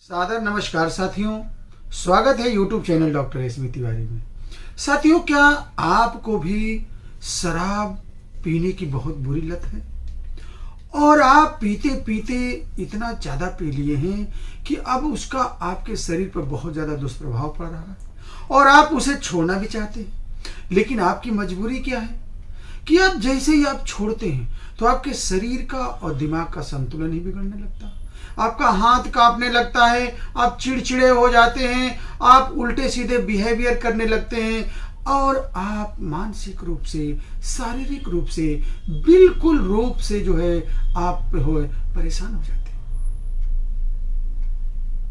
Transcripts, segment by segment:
सादर नमस्कार साथियों, स्वागत है YouTube चैनल डॉक्टर एसमी तिवारी में। साथियों, क्या आपको भी शराब पीने की बहुत बुरी लत है और आप पीते पीते इतना ज़्यादा पी लिए हैं कि अब उसका आपके शरीर पर बहुत ज़्यादा दुष्प्रभाव पड़ रहा है और आप उसे छोड़ना भी चाहते हैं, लेकिन आपकी मजबूरी क्या है कि आप जैसे ही आप छोड़ते हैं तो आपके शरीर का और दिमाग का संतुलन ही बिगड़ने लगता है। आपका हाथ कांपने लगता है, आप चिड़चिड़े हो जाते हैं, आप उल्टे सीधे बिहेवियर करने लगते हैं और आप मानसिक रूप से, शारीरिक रूप से, बिल्कुल रूप से जो है आप परेशान हो जाते हैं।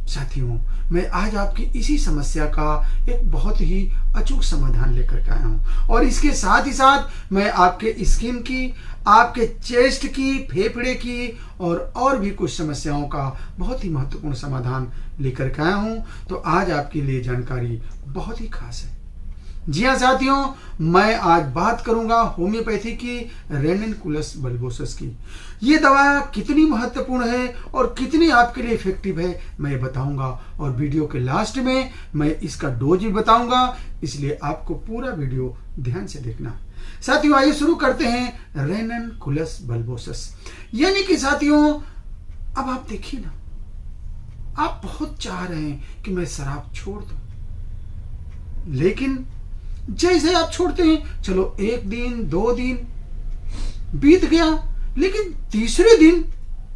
साथियों, मैं आज आपकी इसी समस्या का एक बहुत ही अचूक समाधान लेकर के आया हूं और इसके साथ ही साथ मैं आपके स्किन की, आपके चेस्ट की, फेफड़े की और भी कुछ समस्याओं का बहुत ही महत्वपूर्ण समाधान लेकर के आया हूं। तो आज आपके लिए जानकारी बहुत ही खास है। जी हाँ साथियों, मैं आज बात करूंगा होम्योपैथी की रेनिनकुलस बल्बोसस की। ये दवा कितनी महत्वपूर्ण है और कितनी आपके लिए इफेक्टिव है मैं बताऊंगा और वीडियो के लास्ट में मैं इसका डोज भी बताऊंगा, इसलिए आपको पूरा वीडियो ध्यान से देखना। साथियों, आइए शुरू करते हैं रेनिनकुलस बल्बोसस। यानी कि साथियों, अब आप देखिए ना, आप बहुत चाह रहे हैं कि मैं शराब छोड़ दूं, लेकिन जैसे आप छोड़ते हैं, चलो एक दिन, 2 दिन बीत गया, लेकिन तीसरे दिन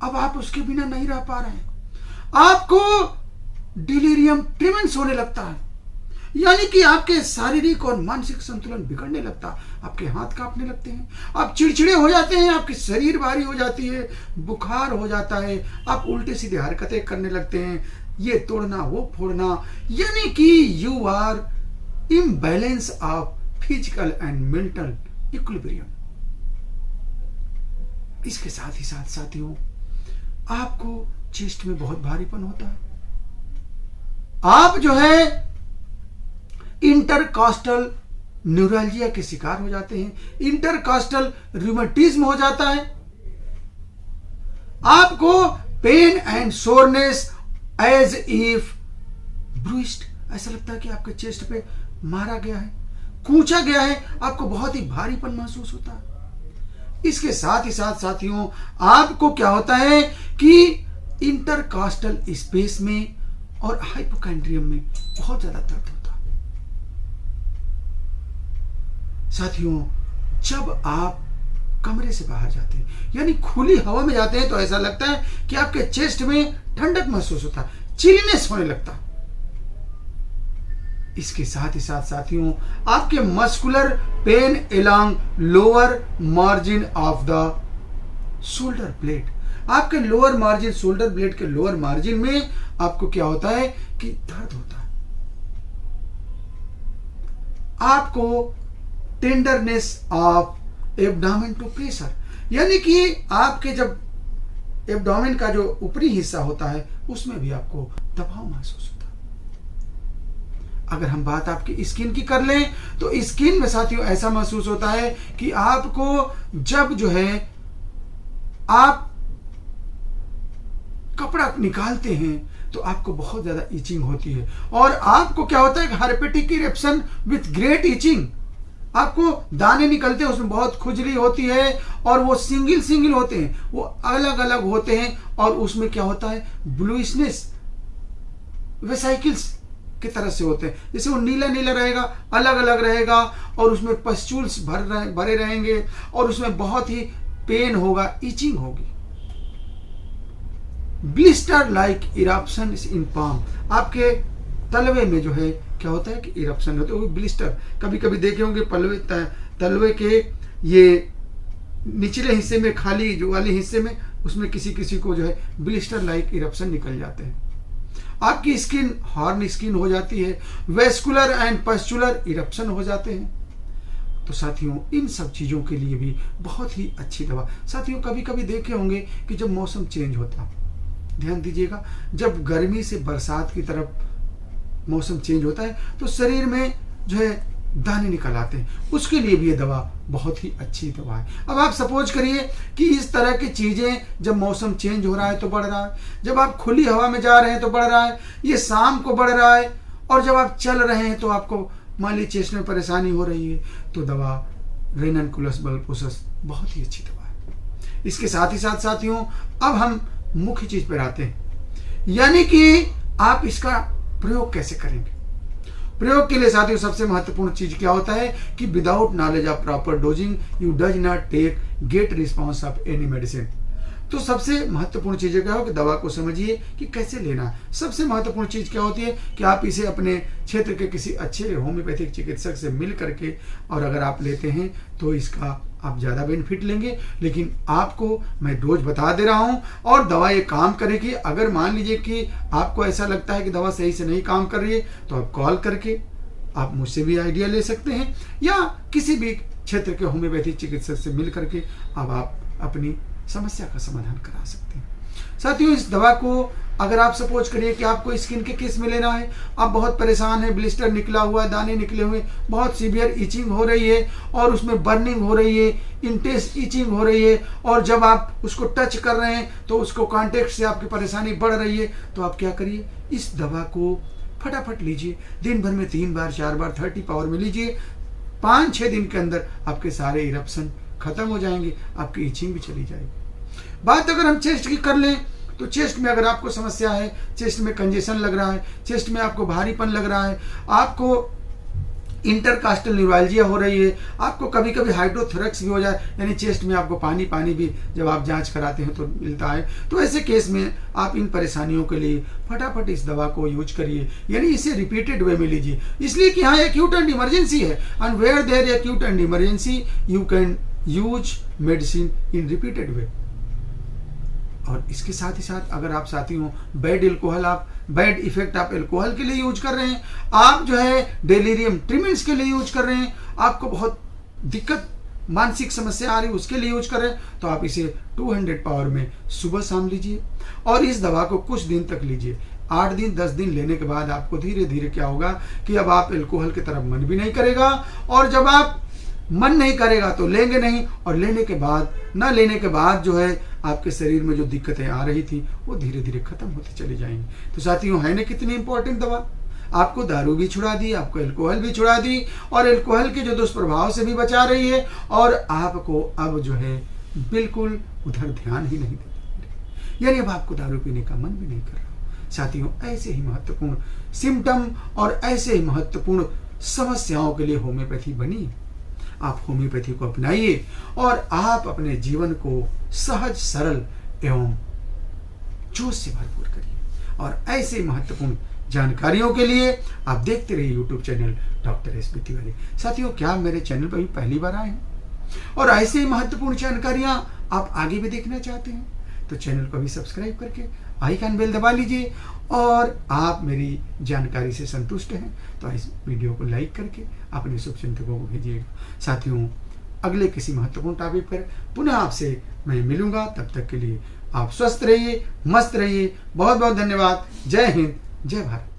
अब आप उसके बिना नहीं रह पा रहे हैं। आपको डिलीरियम ट्रीमेंस होने लगता है, यानी कि आपके शारीरिक और मानसिक संतुलन बिगड़ने लगता है, आपके हाथ कांपने लगते हैं, आप चिड़चिड़े हो जाते हैं, आपकी शरीर भारी हो जाती है, बुखार हो जाता है, आप उल्टे सीधे हरकतें करने लगते हैं, ये तोड़ना वो फोड़ना, यानी कि you are imbalance of physical and mental equilibrium। इसके साथ ही साथ साथियों, आपको चेस्ट में बहुत भारीपन होता है, आप जो है इंटरकॉस्टल न्यूरल्जिया के शिकार हो जाते हैं, इंटरकॉस्टल रूमेटिज्म हो जाता है, आपको pain and soreness as if bruised, ऐसा लगता है कि आपके चेस्ट पे मारा गया है, कूचा गया है, आपको बहुत ही भारीपन महसूस होता है। इसके साथ ही साथ साथियों, आपको क्या होता है कि इंटरकॉस्टल स्पेस में और हाइपोकैंड्रियम में बहुत ज्यादा दर्द होता है। साथियों, जब आप कमरे से बाहर जाते हैं, यानी खुली हवा में जाते हैं, तो ऐसा लगता है कि आपके चेस्ट में ठंडक महसूस होता है, चिलनेस होने लगता है। इसके साथ ही साथ साथियों, आपके muscular pain along lower margin of the shoulder blade, आपके लोअर मार्जिन, शोल्डर ब्लेड के लोअर मार्जिन में आपको क्या होता है कि दर्द होता है। आपको tenderness of abdomen to pressure, यानी कि आपके जब एब्डोमेन का जो ऊपरी हिस्सा होता है उसमें भी आपको दबाव महसूस होता है। अगर हम बात आपकी स्किन की कर लें, तो स्किन में साथियों ऐसा महसूस होता है कि आपको जब जो है आप कपड़ा निकालते हैं तो आपको बहुत ज्यादा इचिंग होती है और आपको क्या होता है, हाइपोटिक इरेप्शन विथ ग्रेट इचिंग, आपको दाने निकलते हैं, उसमें बहुत खुजली होती है और वो सिंगल होते हैं, वो अलग अलग होते हैं और उसमें क्या होता है, ब्लूइशनेस वेसाइकल्स की तरह से होते हैं, जैसे वो नीला नीला रहेगा, अलग अलग रहेगा और उसमें पस्चूल्स भरे रहेंगे और उसमें बहुत ही पेन होगा, इचिंग होगी। ब्लिस्टर लाइक इरप्शन इन पाम, आपके तलवे में जो है क्या होता है कि इरप्शन होते हैं, वो ब्लिस्टर कभी कभी देखे होंगे, तलवे के ये निचले हिस्से में, खाली जो वाले हिस्से में, उसमें किसी किसी को जो है ब्लिस्टर लाइक इरप्शन निकल जाते हैं। आपकी स्किन हॉर्न स्किन हो जाती है, वेस्कुलर एंड पस्चुलर इरप्शन हो जाते हैं। तो साथियों, इन सब चीजों के लिए भी बहुत ही अच्छी दवा। साथियों, कभी कभी देखे होंगे कि जब मौसम चेंज होता, ध्यान दीजिएगा, जब गर्मी से बरसात की तरफ मौसम चेंज होता है तो शरीर में जो है दाने निकल आते हैं, उसके लिए भी ये दवा बहुत ही अच्छी दवा है। अब आप सपोज करिए कि इस तरह की चीज़ें जब मौसम चेंज हो रहा है तो बढ़ रहा है, जब आप खुली हवा में जा रहे हैं तो बढ़ रहा है, ये शाम को बढ़ रहा है, और जब आप चल रहे हैं तो आपको मान लीजिए चेस्ट में परेशानी हो रही है, तो दवा रेननकुलस बल्बोसस बहुत ही अच्छी दवा है। इसके साथ ही साथ साथियों, अब हम मुख्य चीज़ पर आते हैं, यानी कि आप इसका प्रयोग कैसे करेंगे। प्रयोग के लिए साथियों सबसे महत्वपूर्ण चीज क्या होता है कि without knowledge of proper dosing you does not take get response of any medicine. तो सबसे महत्वपूर्ण चीज क्या हो कि दवा को समझिए कि कैसे लेना है। सबसे महत्वपूर्ण चीज क्या होती है कि आप इसे अपने क्षेत्र के किसी अच्छे होम्योपैथिक चिकित्सक से मिल करके, और अगर आप लेते हैं तो इसका आप ज़्यादा बेनिफिट लेंगे। लेकिन आपको मैं डोज बता दे रहा हूं, और दवा ये काम करेगी। अगर मान लीजिए कि आपको ऐसा लगता है कि दवा सही से नहीं काम कर रही है, तो आप कॉल करके आप मुझसे भी आइडिया ले सकते हैं, या किसी भी क्षेत्र के होम्योपैथिक चिकित्सक से मिल करके अब आप अपनी समस्या का समाधान करा सकते हैं। साथियों, इस दवा को अगर आप सपोज करिए कि आपको स्किन के केस में लेना है, आप बहुत परेशान हैं, ब्लिस्टर निकला हुआ है, दाने निकले हुए, बहुत सीवियर इचिंग हो रही है, और उसमें बर्निंग हो रही है, इंटेंस इचिंग हो रही है, और जब आप उसको टच कर रहे हैं तो उसको कांटेक्ट से आपकी परेशानी बढ़ रही है, तो आप क्या करिए, इस दवा को फटाफट लीजिए। दिन भर में 3 बार 4 बार 30 पावर में लीजिए। 5-6 दिन के अंदर आपके सारे इरप्शन खत्म हो जाएंगे, आपकी इचिंग भी चली जाएगी। बात अगर हम चेस्ट की कर लें, तो चेस्ट में अगर आपको समस्या है, चेस्ट में कंजेशन लग रहा है, चेस्ट में आपको भारीपन लग रहा है, आपको इंटरकास्टल न्यूराल्जिया हो रही है, आपको कभी कभी हाइड्रोथोरैक्स भी हो जाए, यानी चेस्ट में आपको पानी पानी भी जब आप जांच कराते हैं तो मिलता है, तो ऐसे केस में आप इन परेशानियों के लिए फटाफट इस दवा को यूज करिए, यानी इसे रिपीटेड वे में लीजिए। इसलिए कि यहाँ एक्यूट एंड इमरजेंसी है, and where there acute and emergency you can use medicine in repeated way. और इसके साथ ही साथ अगर आप साथियों बैड इफेक्ट आप एल्कोहल के लिए यूज कर रहे हैं, आप जो है डेलीरियम ट्रीटमेंट्स के लिए यूज कर रहे हैं, आपको बहुत दिक्कत मानसिक समस्या आ रही है उसके लिए यूज कर रहे हैं, तो आप इसे 200 पावर में सुबह शाम लीजिए, और इस दवा को कुछ दिन तक लीजिए। 8 दिन 10 दिन लेने के बाद आपको धीरे धीरे क्या होगा कि अब आप एल्कोहल की तरफ मन भी नहीं करेगा, और जब आप मन नहीं करेगा तो लेंगे नहीं, और लेने के बाद न लेने के बाद जो है आपके शरीर में जो दिक्कतें आ रही थी वो धीरे धीरे खत्म होती चली जाएंगी। तो साथियों, है ना कितनी इंपॉर्टेंट दवा। आपको दारू भी छुड़ा दी, आपको एल्कोहल भी छुड़ा दी, और एल्कोहल के जो दुष्प्रभाव से भी बचा रही है, और आपको अब जो है बिल्कुल उधर ध्यान ही नहीं देती, यानी अब आपको दारू पीने का मन भी नहीं कर रहा। साथियों, ऐसे ही महत्वपूर्ण सिम्टम और ऐसे ही महत्वपूर्ण समस्याओं के लिए होम्योपैथी बनी। आप होम्योपैथी को अपनाइए और आप अपने जीवन को सहज सरल एवं जोश से भरपूर करिए। और ऐसे महत्वपूर्ण जानकारियों के लिए आप देखते रहिए YouTube channel doctor S B Tiwari. साथियों, क्या मेरे चैनल पर भी पहली बार आए हैं और ऐसे ही महत्वपूर्ण जानकारियां आप आगे भी देखना चाहते हैं, तो चैनल को भी सब्सक्राइब करके आइकन बेल दबा लीजिए। और आप मेरी जानकारी से संतुष्ट हैं तो इस वीडियो को लाइक करके अपने शुभचिंतकों को भेजिएगा। साथियों, अगले किसी महत्वपूर्ण टॉपिक पर पुनः आपसे मैं मिलूंगा। तब तक के लिए आप स्वस्थ रहिए, मस्त रहिए। बहुत बहुत धन्यवाद। जय हिंद, जय भारत।